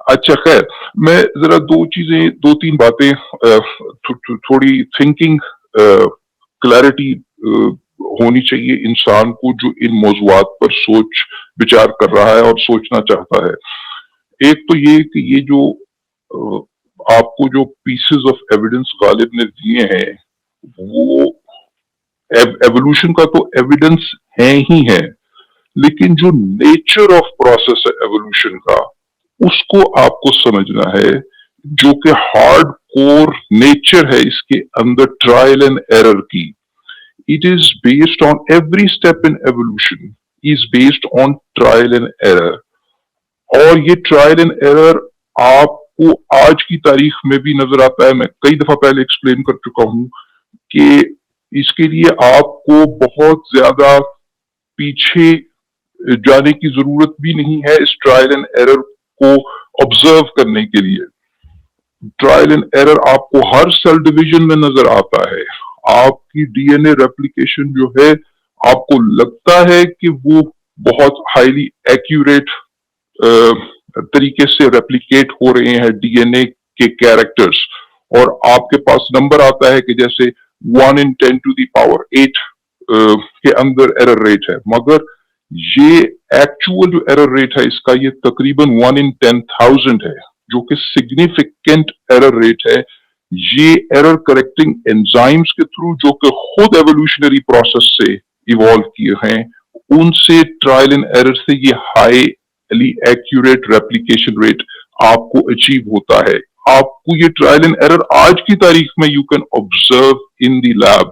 अच्छा खैर, मैं ज़रा 2 चीज़ें 2-3 बातें थोड़ी थिंकिंग क्लैरिटी होनी चाहिए इंसान को जो इन मौज़ूआत पर सोच विचार कर रहा है और सोचना चाहता है। एक तो ये कि ये जो आपको जो पीसेस ऑफ एविडेंस गालिब ने दिए हैं, वो एवोल्यूशन का तो एविडेंस है ही है, लेकिन जो नेचर ऑफ प्रोसेस है एवोल्यूशन का, उसको आपको समझना है, जो कि हार्ड कोर नेचर है इसके अंदर ट्रायल एंड एरर की। It is based on every step in evolution is based on trial and error. और ये ट्रायल एंड एरर आपको आज की तारीख में भी नजर आता है। मैं कई दफा पहले एक्सप्लेन कर चुका हूं कि इसके लिए आपको बहुत ज्यादा पीछे जाने की जरूरत भी नहीं है इस ट्रायल एंड एरर को ऑब्जर्व करने के लिए। ट्रायल एंड एरर आपको हर सेल डिवीजन में नजर आता है। आपकी डीएनए रेप्लिकेशन जो है, आपको लगता है कि वो बहुत हाईली एक्यूरेट तरीके से रेप्लिकेट हो रहे हैं डीएनए के कैरेक्टर्स, और आपके पास नंबर आता है कि जैसे 1 in 10 to the power 8 के अंदर एरर रेट है, मगर ये एक्चुअल जो एरर रेट है इसका ये तकरीबन 1 in 10,000 है, जो कि सिग्निफिकेंट एरर रेट है। ये एरर करेक्टिंग एंजाइम्स के थ्रू, जो कि खुद एवोल्यूशनरी प्रोसेस से इवॉल्व किए हैं, उनसे ट्रायल एंड एरर से ये हाईली एक्यूरेट रेप्लिकेशन रेट आपको अचीव होता है। आपको ये ट्रायल एंड एरर आज की तारीख में you can observe in the lab.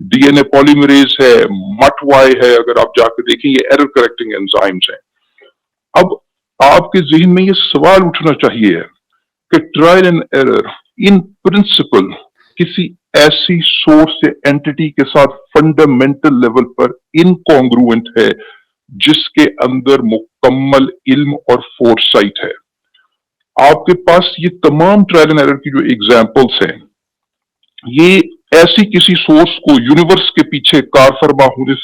DNA polymerase है, मटवाई है, अगर आप जाकर देखें ये एरर करेक्टिंग एंजाइम्स हैं। अब आपके जहन में ये सवाल उठना चाहिए कि trial and error in principle किसी ऐसी सोर्स या एंटिटी के साथ फंडामेंटल लेवल पर इनकॉन्ग्रुएंट है जिसके अंदर मुकम्मल इल्म और फोरसाइट है। आपके पास ये तमाम ट्रायल एंड एरर की जो एग्जाम्पल्स हैं, ये ऐसी किसी सोर्स को यूनिवर्स के पीछे कार फरमा होने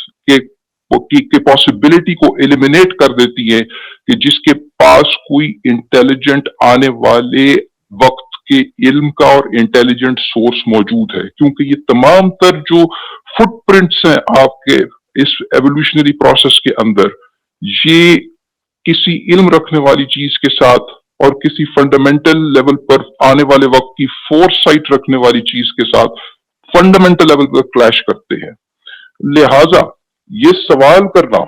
के पॉसिबिलिटी को एलिमिनेट कर देती है कि जिसके पास कोई इंटेलिजेंट आने वाले वक्त के इल्म का और इंटेलिजेंट सोर्स मौजूद है। क्योंकि ये तमाम तर जो फुटप्रिंट्स हैं आपके इस एवोल्यूशनरी प्रोसेस के अंदर, ये किसी इल्म रखने वाली चीज के साथ और किसी फंडामेंटल लेवल पर आने वाले वक्त की फोरसाइट रखने वाली चीज के साथ फंडामेंटल लेवल पर क्लैश करते हैं। लिहाजा ये सवाल करना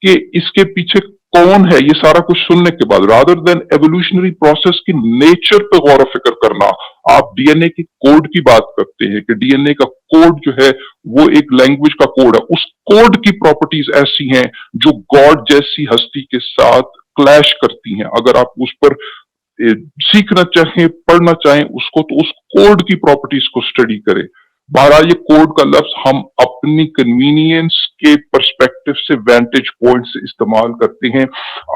कि इसके पीछे कौन है, ये सारा कुछ सुनने के बाद, रादर देन एवोल्यूशनरी प्रोसेस की नेचर पे गौर फिक्र करना, आप डीएनए की कोड की बात करते हैं कि डीएनए का कोड जो है वो एक लैंग्वेज का कोड है। उस कोड की प्रॉपर्टीज ऐसी हैं जो गॉड जैसी हस्ती के साथ क्लैश करती हैं। अगर आप उस पर सीखना चाहें, पढ़ना चाहें उसको, तो उस कोड की प्रॉपर्टीज को स्टडी करें। बहरहाल ये कोड का लफ्ज हम अपनी कन्वीनियंस के पर्सपेक्टिव से, वेंटेज पॉइंट से इस्तेमाल करते हैं।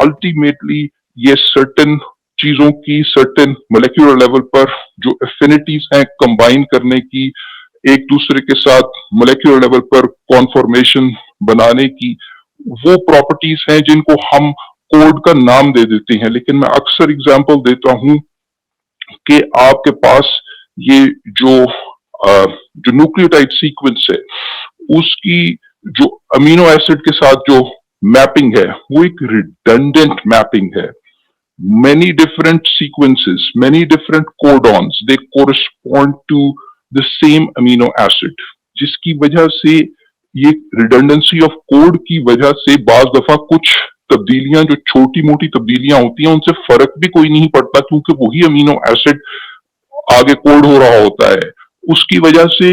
अल्टीमेटली ये सर्टेन चीजों की सर्टेन मोलेक्युलर लेवल पर जो एफिनिटीज हैं कंबाइन करने की, एक दूसरे के साथ मोलेक्युलर लेवल पर कॉन्फॉर्मेशन बनाने की, वो प्रॉपर्टीज हैं जिनको हम कोड का नाम दे देते हैं। लेकिन मैं अक्सर एग्जांपल देता हूं कि आपके पास ये जो न्यूक्लियोटाइड सीक्वेंस है, उसकी जो अमीनो एसिड के साथ जो मैपिंग है वो एक रिडंडेंट मैपिंग है। many different sequences, many different codons, they correspond to the same amino acid, जिसकी वजह से ये रिडंडेंसी ऑफ कोड की वजह से बाज दफा कुछ तब्दीलियां जो छोटी मोटी तब्दीलियां होती हैं उनसे फर्क भी कोई नहीं पड़ता, क्योंकि वही अमीनो एसिड आगे कोड हो रहा होता है। उसकी वजह से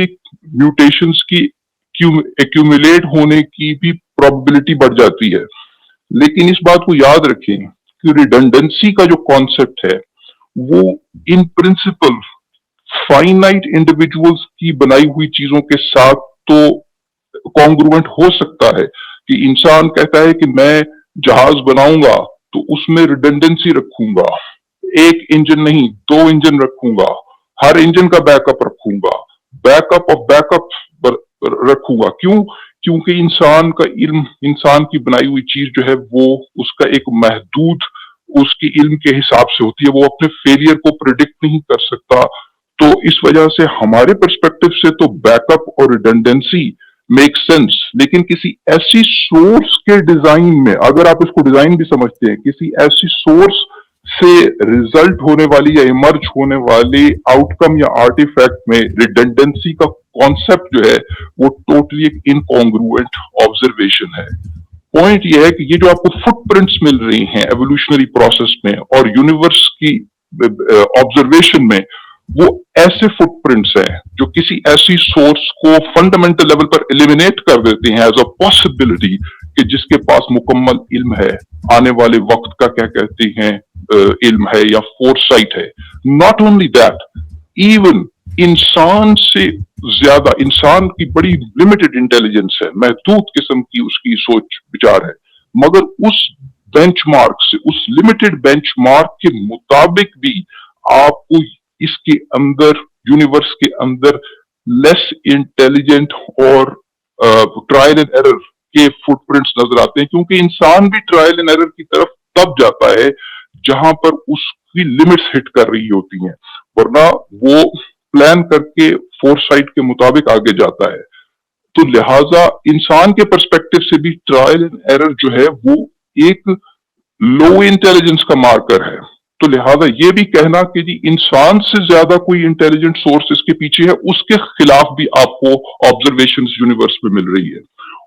म्यूटेशंस की एक्यूमुलेट होने की भी प्रोबेबिलिटी बढ़ जाती है। लेकिन इस बात को याद रखें कि रिडंडेंसी का जो कॉन्सेप्ट है वो इन प्रिंसिपल फाइनाइट इंडिविजुअल्स की बनाई हुई चीजों के साथ तो कॉन्ग्रुएंट हो सकता है कि इंसान कहता है कि मैं जहाज बनाऊंगा तो उसमें रिडंडेंसी रखूंगा, एक इंजन नहीं 2 इंजन रखूंगा, हर इंजन का बैकअप रखूंगा, बैकअप ऑफ बैकअप रखूंगा। क्यों? क्योंकि इंसान का इल्म, इंसान की बनाई हुई चीज जो है वो उसका एक महदूद उसकी इल्म के हिसाब से होती है, वो अपने फेलियर को प्रिडिक्ट नहीं कर सकता। तो इस वजह से हमारे पर्सपेक्टिव से तो बैकअप और रिडंडेंसी मेक सेंस, लेकिन किसी ऐसी सोर्स के डिजाइन में, अगर आप इसको डिजाइन भी समझते हैं, किसी ऐसी सोर्स से रिजल्ट होने वाली या इमर्ज होने वाली आउटकम या आर्टिफैक्ट में रिडंडेंसी का कॉन्सेप्ट जो है वो टोटली एक इनकॉन्ग्रुएंट ऑब्जर्वेशन है। पॉइंट ये है कि ये जो आपको फुटप्रिंट्स मिल रही हैं एवोल्यूशनरी प्रोसेस में और यूनिवर्स की ऑब्जर्वेशन में, वो ऐसे फुटप्रिंट्स हैं जो किसी ऐसी सोर्स को फंडामेंटल लेवल पर एलिमिनेट कर देते हैं एज अ पॉसिबिलिटी कि जिसके पास मुकम्मल इल्म है, आने वाले वक्त का क्या कहते हैं इल्म है या फोरसाइट है। नॉट ओनली दैट, इवन इंसान से ज्यादा, इंसान की बड़ी लिमिटेड इंटेलिजेंस है, महदूद किस्म की उसकी सोच विचार है, मगर उस बेंचमार्क से, उस लिमिटेड बेंचमार्क के मुताबिक भी आपको इसके अंदर, यूनिवर्स के अंदर लेस इंटेलिजेंट और ट्रायल एंड एरर के फुटप्रिंट्स नजर आते हैं, क्योंकि इंसान भी ट्रायल एंड एरर की तरफ तब जाता है जहां पर उसकी लिमिट्स हिट कर रही होती हैं, वरना वो प्लान करके फोरसाइट के मुताबिक आगे जाता है। तो लिहाजा इंसान के पर्सपेक्टिव से भी ट्रायल एंड एरर जो है वो एक लो इंटेलिजेंस का मार्कर है। तो लिहाजा ये भी कहना कि जी इंसान से ज्यादा कोई इंटेलिजेंट सोर्स इसके पीछे है, उसके खिलाफ भी आपको ऑब्जर्वेशंस यूनिवर्स में मिल रही है।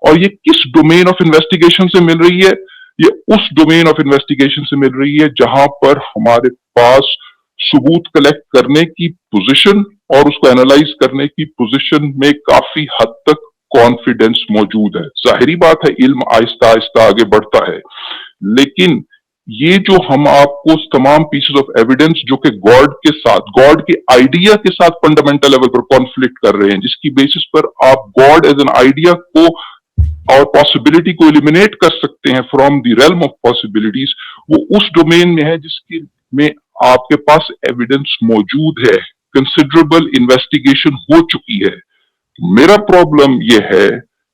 और ये किस डोमेन ऑफ इन्वेस्टिगेशन से मिल रही है? ये उस डोमेन ऑफ इन्वेस्टिगेशन से मिल रही है जहां पर हमारे पास सबूत कलेक्ट करने की पोजीशन और उसको एनालाइज करने की पोजीशन में काफी हद तक कॉन्फिडेंस मौजूद है। जाहिरी बात है इल्म आहिस्ता आहिस्ता आगे बढ़ता है, लेकिन ये जो हम आपको तमाम पीसेस ऑफ एविडेंस जो कि गॉड के साथ, गॉड के आइडिया के साथ फंडामेंटल लेवल पर कॉन्फ्लिक्ट कर रहे हैं, जिसकी बेसिस पर आप गॉड एज एन आइडिया को और पॉसिबिलिटी को एलिमिनेट कर सकते हैं from the realm of possibilities, वो उस डोमेन में है जिसके में आपके पास एविडेंस मौजूद है, कंसिडरेबल इन्वेस्टिगेशन हो चुकी है। मेरा प्रॉब्लम यह है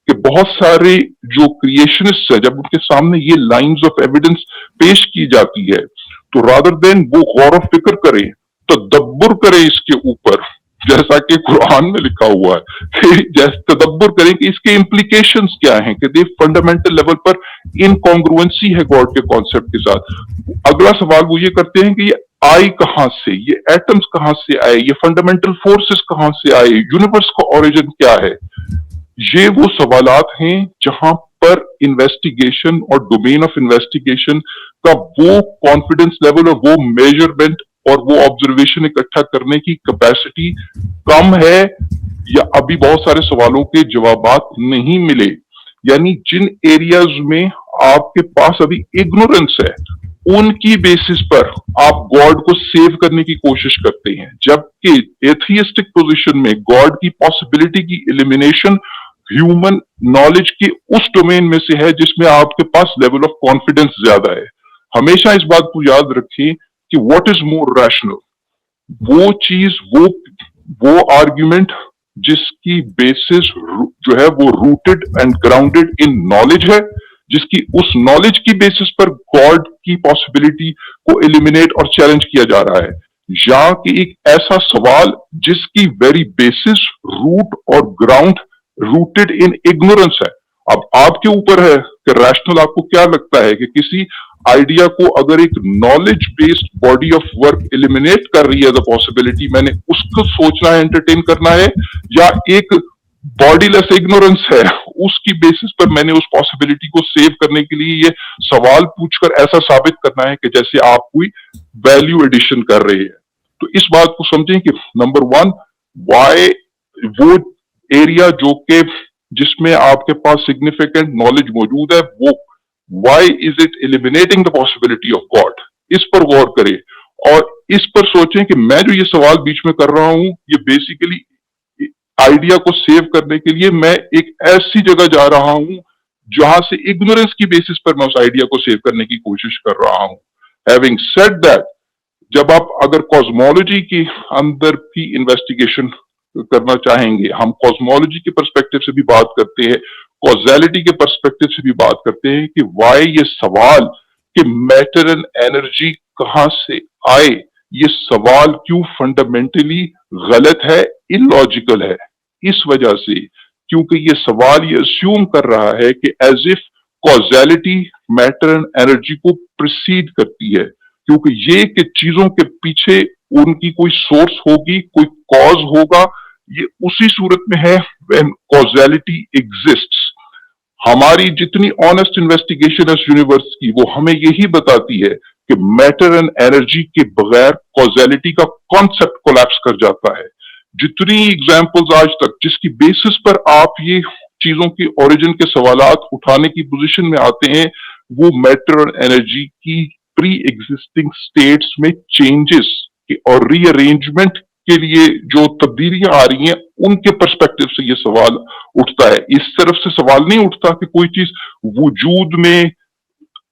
कि बहुत सारे जो क्रिएशनिस्ट है, जब उनके सामने ये लाइंस ऑफ एविडेंस पेश की जाती है, तो रादर देन वो गौर और फिक्र करें, तदब्बर करें इसके ऊपर, जैसा कि कुरान में लिखा हुआ है, जैसे तदब्बर करें कि इसके इम्प्लीकेशंस क्या हैं, कि दे फंडामेंटल लेवल पर इनकॉन्ग्रुएंसी है गॉड के कॉन्सेप्ट के साथ। अगला सवाल वो ये करते हैं कि ये आई कहां से, ये एटम्स कहां से आए, ये फंडामेंटल फोर्सेस कहां से आए, यूनिवर्स का ओरिजिन क्या है। ये वो सवालात हैं जहां पर इन्वेस्टिगेशन और डोमेन ऑफ इन्वेस्टिगेशन का वो कॉन्फिडेंस लेवल और वो मेजरमेंट और वो ऑब्जर्वेशन इकट्ठा करने की कैपेसिटी कम है, या अभी बहुत सारे सवालों के जवाबात नहीं मिले। यानी जिन एरियाज में आपके पास अभी इग्नोरेंस है, उनकी बेसिस पर आप गॉड को सेव करने की कोशिश करते हैं, जबकि एथियस्टिक पोजीशन में गॉड की पॉसिबिलिटी की एलिमिनेशन ह्यूमन नॉलेज के उस डोमेन में से है जिसमें आपके पास लेवल ऑफ कॉन्फिडेंस ज्यादा है। हमेशा इस बात को याद रखिए कि व्हाट इज मोर रैशनल, वो चीज, वो आर्ग्यूमेंट जिसकी बेसिस जो है वो rooted and grounded in knowledge है, जिसकी उस नॉलेज की बेसिस पर गॉड की पॉसिबिलिटी को एलिमिनेट और चैलेंज किया जा रहा है, या कि एक ऐसा सवाल जिसकी वेरी बेसिस, रूट और ग्राउंड रूटेड इन इग्नोरेंस है। अब आपके ऊपर है कि रैशनल आपको क्या लगता है कि किसी आइडिया को अगर एक knowledge based body of work eliminate कर रही है एज अ पॉसिबिलिटी, मैंने उसको सोचना है, एंटरटेन करना है, या एक बॉडीलेस इग्नोरेंस है उसकी बेसिस पर मैंने उस पॉसिबिलिटी को सेव करने के लिए ये सवाल पूछकर ऐसा साबित करना है कि जैसे आप कोई वैल्यू एडिशन कर रहे हैं। तो इस बात को समझें कि नंबर वन, वाई वो एरिया जो कि जिसमें आपके पास सिग्निफिकेंट नॉलेज मौजूद है, वो why is it eliminating the possibility of God, इस पर गौर करें और इस पर सोचें कि मैं जो ये सवाल बीच में कर रहा हूं, ये बेसिकली आइडिया को सेव करने के लिए मैं एक ऐसी जगह जा रहा हूं जहां से इग्नोरेंस की बेसिस पर मैं उस आइडिया को सेव करने की कोशिश कर रहा हूं। हैविंग सेड दैट, जब आप अगर कॉस्मोलॉजी के अंदर की इन्वेस्टिगेशन करना चाहेंगे, हम कॉस्मोलॉजी के पर्सपेक्टिव से भी बात करते हैं, कॉजेलिटी के पर्सपेक्टिव से भी बात करते हैं कि वाई ये सवाल کہ میٹر اینڈ انرجی کہاں سے آئے، یہ سوال کیوں فنڈامنٹلی غلط ہے، ان لاجیکل ہے، اس وجہ سے کیونکہ یہ سوال یہ اسیوم کر رہا ہے کہ as if causality matter and energy کو پریسیڈ کرتی ہے، کیونکہ یہ کہ چیزوں کے پیچھے ان کی کوئی سورس ہوگی، کوئی کاز ہوگا، یہ اسی صورت میں ہے when causality exists۔ ہماری جتنی آنےسٹ انویسٹیگیشن ہے یونیورس کی، وہ ہمیں یہی بتاتی ہے کہ میٹر اینڈ انرجی کے بغیر کازیلٹی کا کانسیپٹ کولیپس کر جاتا ہے۔ جتنی ایگزامپلز آج تک جس کی بیسس پر آپ یہ چیزوں کی اوریجن کے سوالات اٹھانے کی پوزیشن میں آتے ہیں، وہ میٹر اور انرجی کی پری ایگزسٹنگ سٹیٹس میں چینجز اور ری ارینجمنٹ کے لیے جو تبدیلیاں آ رہی ہیں، ان کے پرسپیکٹو سے یہ سوال اٹھتا ہے۔ اس طرف سے سوال نہیں اٹھتا کہ کوئی چیز وجود میں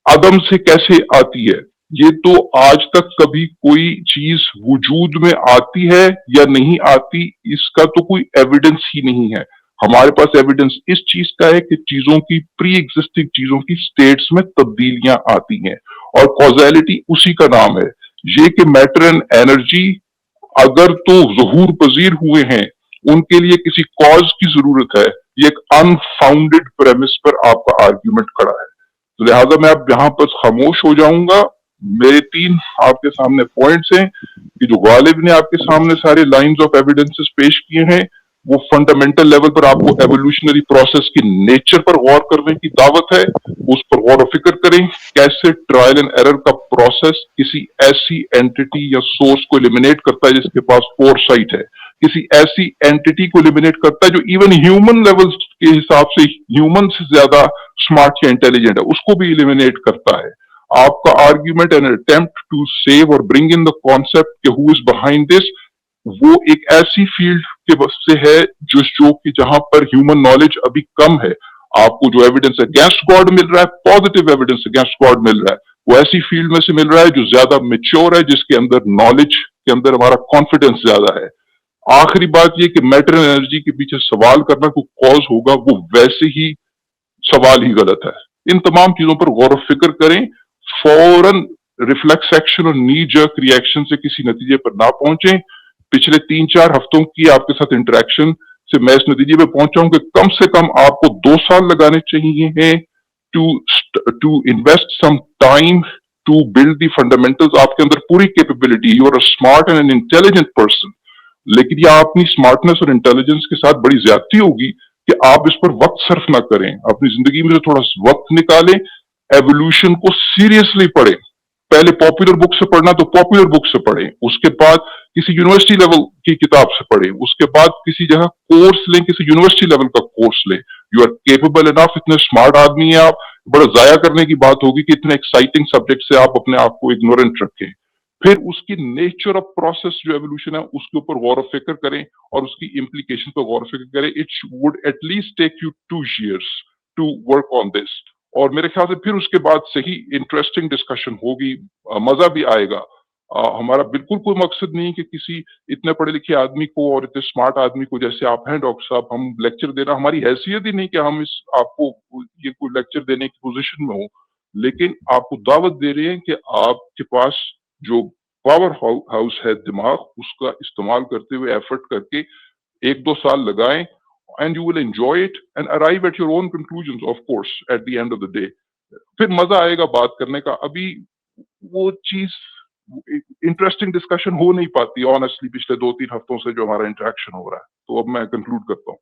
عدم سے کیسے آتی ہے۔ یہ تو آج تک کبھی کوئی چیز وجود میں آتی ہے یا نہیں آتی، اس کا تو کوئی ایویڈنس ہی نہیں ہے۔ ہمارے پاس ایویڈنس اس چیز کا ہے کہ چیزوں کی پری ایگزسٹنگ چیزوں کی سٹیٹس میں تبدیلیاں آتی ہیں، اور کازیلٹی اسی کا نام ہے۔ یہ کہ میٹر اینڈ انرجی اگر تو ظہور پذیر ہوئے ہیں، ان کے لیے کسی کاز کی ضرورت ہے، یہ ایک انفاؤنڈیڈ پریمس پر آپ کا آرگیومنٹ کھڑا ہے۔ تو لہٰذا میں اب یہاں پر خاموش ہو جاؤں گا۔ میرے تین آپ کے سامنے پوائنٹس ہیں کہ جو غالب نے آپ کے سامنے سارے لائنز آف ایویڈنسز پیش کیے ہیں، وہ فنڈامنٹل لیول پر آپ کو ایوولوشنری پروسیس کی نیچر پر غور کرنے کی دعوت ہے۔ اس پر غور و فکر کریں کیسے ٹرائل اینڈ ایرر کا پروسیس کسی ایسی اینٹی یا سورس کو ایلیمینیٹ کرتا ہے جس کے پاس فور سائٹ ہے، کسی ایسی اینٹی کو ایلیمینیٹ کرتا ہے جو ایون ہیومن لیول کے حساب سے ہیومن سے زیادہ اسمارٹ یا انٹیلیجنٹ ہے، اس کو بھی ایلیمینیٹ کرتا ہے۔ آپ کا argument and attempt to save اور برنگ ان دا کانسیپٹ کہ ہو از بیہائنڈ دس، وہ ایک ایسی فیلڈ کے سے ہے جو کہ جہاں پر ہیومن نالج ابھی کم ہے۔ آپ کو جو ایویڈنس اگینسٹ گاڈ مل رہا ہے، پازیٹیو ایویڈنس اگینسٹ گاڈ مل رہا ہے، وہ ایسی فیلڈ میں سے مل رہا ہے جو زیادہ میچور ہے، جس کے اندر نالج کے اندر ہمارا کانفیڈنس زیادہ ہے۔ آخری بات یہ کہ میٹر انرجی کے پیچھے سوال کرنا کوئی کاز ہوگا، وہ ویسے ہی سوال ہی غلط ہے۔ ان تمام چیزوں پر غور و فکر کریں، فوراً ریفلیکس ایکشن اور نی جرک ری ایکشن سے کسی نتیجے پر نہ پہنچیں۔ پچھلے 3-4 ہفتوں کی آپ کے ساتھ انٹریکشن سے میں اس نتیجے پہ پہنچا ہوں کہ کم سے کم آپ کو 2 سال لگانے چاہیے to invest some time to build the fundamentals. آپ کے اندر پوری capability, you are a smart and an intelligent person, لیکن یہ اپنی اسمارٹنس اور انٹیلیجنس کے ساتھ بڑی زیادتی ہوگی کہ آپ اس پر وقت صرف نہ کریں، اپنی زندگی میں سے تھوڑا وقت نکالیں، ایوولوشن کو سیریسلی پڑھیں۔ پہلے پاپولر بک سے پڑھنا تو پاپولر بک سے پڑھیں، اس کے بعد کسی یونیورسٹی لیول کی کتاب سے پڑھیں، اس کے بعد کسی جگہ کورس لیں، کسی یونیورسٹی لیول کا کورس لیں۔ یو آر کیپیبل انف، اتنے اسمارٹ آدمی ہیں آپ، بڑا ضائع کرنے کی بات ہوگی کہ اتنے ایکسائٹنگ سبجیکٹ سے آپ اپنے آپ کو اگنورنٹ رکھیں۔ پھر اس کی نیچر آف پروسیس جو ایوولوشن ہے اس کے اوپر غور و فکر کریں اور اس کی امپلیکیشن پر غور و فکر کریں۔ It would at least take you 2 years to work on this, اور میرے خیال سے پھر اس کے بعد صحیح انٹرسٹنگ ڈسکشن ہوگی، مزہ بھی آئے گا۔ ہمارا بالکل کوئی مقصد نہیں کہ کسی اتنے پڑھے لکھے آدمی کو اور اتنے اسمارٹ آدمی کو جیسے آپ ہیں ڈاکٹر صاحب، ہم لیکچر دینا، ہماری حیثیت ہی نہیں کہ ہم آپ کو یہ کوئی لیکچر دینے کی پوزیشن میں ہوں، لیکن آپ کو دعوت دے رہے ہیں کہ آپ کے پاس جو پاور ہاؤس ہے دماغ، اس کا استعمال کرتے ہوئے ایفرٹ کر کے 1-2 سال لگائیں، and you will enjoy it and arrive at your own conclusions of course at the end of the day۔ پھر مزہ آئے گا بات کرنے کا۔ ابھی وہ چیز انٹرسٹنگ ڈسکشن ہو نہیں پاتی آنیسٹلی پچھلے 2-3 ہفتوں سے جو ہمارا انٹریکشن ہو رہا ہے۔ تو اب میں کنکلوڈ کرتا ہوں۔